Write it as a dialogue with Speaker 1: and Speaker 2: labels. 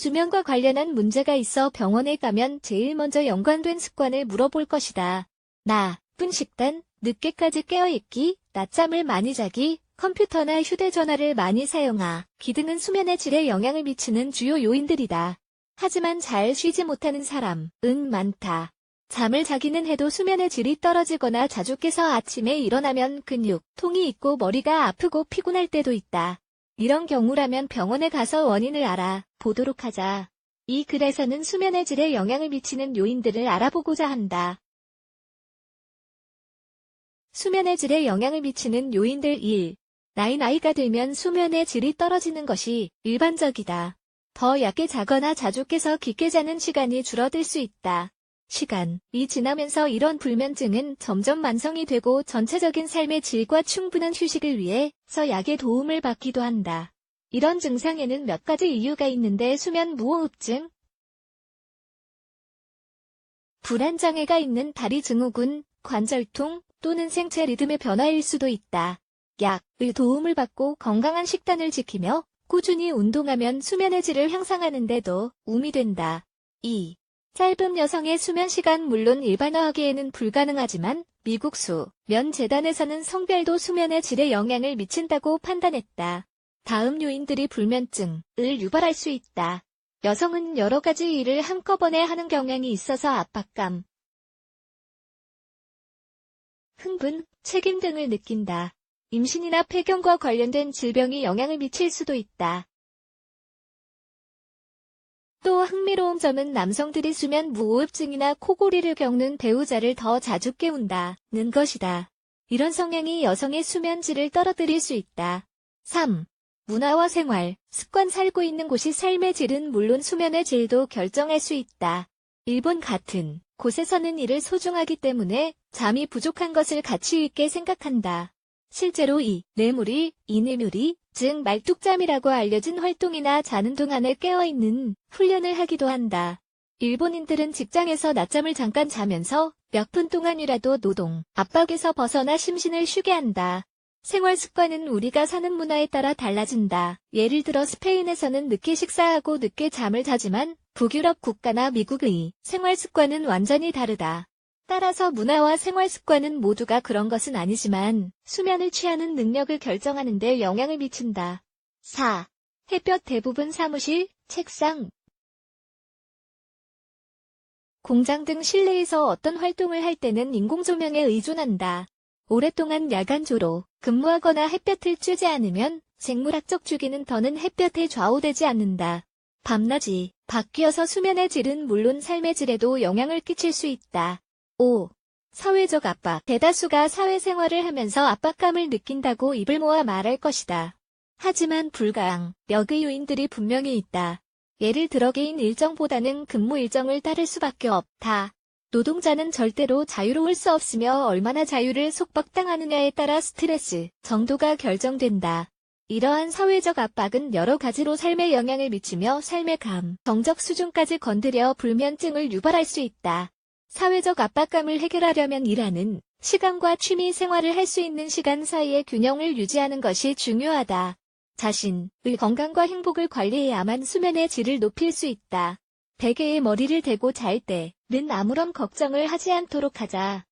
Speaker 1: 수면과 관련한 문제가 있어 병원에 가면 제일 먼저 연관된 습관을 물어볼 것이다. 나쁜 식단, 늦게까지 깨어있기, 낮잠을 많이 자기, 컴퓨터나 휴대전화를 많이 사용하기 등은 수면의 질에 영향을 미치는 주요 요인들이다. 하지만 잘 쉬지 못하는 사람은 많다. 잠을 자기는 해도 수면의 질이 떨어지거나 자주 깨서 아침에 일어나면 근육통이 있고 머리가 아프고 피곤할 때도 있다. 이런 경우라면 병원에 가서 원인을 알아보도록 하자. 이 글에서는 수면의 질에 영향을 미치는 요인들을 알아보고자 한다. 수면의 질에 영향을 미치는 요인들 1. 나이가 들면 수면의 질이 떨어지는 것이 일반적이다. 더 얕게 자거나 자주 깨서 깊게 자는 시간이 줄어들 수 있다. 시간이 지나면서 이런 불면증은 점점 만성이 되고 전체적인 삶의 질과 충분한 휴식을 위해서 약의 도움을 받기도 한다. 이런 증상에는 몇 가지 이유가 있는데 수면 무호흡증, 불안장애가 있는 다리 증후군, 관절통 또는 생체 리듬의 변화일 수도 있다. 약의 도움을 받고 건강한 식단을 지키며 꾸준히 운동하면 수면의 질을 향상하는 데도 도움이 된다. 2. 짧은 여성의 수면 시간 물론 일반화하기에는 불가능하지만 미국 수면재단에서는 성별도 수면의 질에 영향을 미친다고 판단했다. 다음 요인들이 불면증을 유발할 수 있다. 여성은 여러 가지 일을 한꺼번에 하는 경향이 있어서 압박감, 흥분, 책임 등을 느낀다. 임신이나 폐경과 관련된 질병이 영향을 미칠 수도 있다. 또 흥미로운 점은 남성들이 수면 무호흡증이나 코골이를 겪는 배우자를 더 자주 깨운다는 것이다. 이런 성향이 여성의 수면 질을 떨어뜨릴 수 있다. 3. 문화와 생활, 습관 살고 있는 곳이 삶의 질은 물론 수면의 질도 결정할 수 있다. 일본 같은 곳에서는 이를 소중하기 때문에 잠이 부족한 것을 가치 있게 생각한다. 실제로 이 뇌물이 이뇌물이 즉 말뚝잠이라고 알려진 활동이나 자는 동안에 깨어있는 훈련을 하기도 한다. 일본인들은 직장에서 낮잠을 잠깐 자면서 몇 분 동안이라도 노동, 압박에서 벗어나 심신을 쉬게 한다. 생활 습관은 우리가 사는 문화에 따라 달라진다. 예를 들어 스페인에서는 늦게 식사하고 늦게 잠을 자지만 북유럽 국가나 미국의 생활 습관은 완전히 다르다. 따라서 문화와 생활 습관은 모두가 그런 것은 아니지만 수면을 취하는 능력을 결정하는 데 영향을 미친다. 4. 햇볕 대부분 사무실, 책상, 공장 등 실내에서 어떤 활동을 할 때는 인공조명에 의존한다. 오랫동안 야간조로 근무하거나 햇볕을 쬐지 않으면 생물학적 주기는 더는 햇볕에 좌우되지 않는다. 밤낮이 바뀌어서 수면의 질은 물론 삶의 질에도 영향을 끼칠 수 있다. 5. 사회적 압박. 대다수가 사회생활을 하면서 압박감을 느낀다고 입을 모아 말할 것이다. 하지만 불가항력의 요인들이 분명히 있다. 예를 들어 개인 일정보다는 근무 일정을 따를 수밖에 없다. 노동자는 절대로 자유로울 수 없으며 얼마나 자유를 속박당하느냐에 따라 스트레스 정도가 결정된다. 이러한 사회적 압박은 여러 가지로 삶에 영향을 미치며 삶의 정적 수준까지 건드려 불면증을 유발할 수 있다. 사회적 압박감을 해결하려면 일하는 시간과 취미 생활을 할 수 있는 시간 사이의 균형을 유지하는 것이 중요하다. 자신의 건강과 행복을 관리해야만 수면의 질을 높일 수 있다. 베개에 머리를 대고 잘 때는 아무런 걱정을 하지 않도록 하자.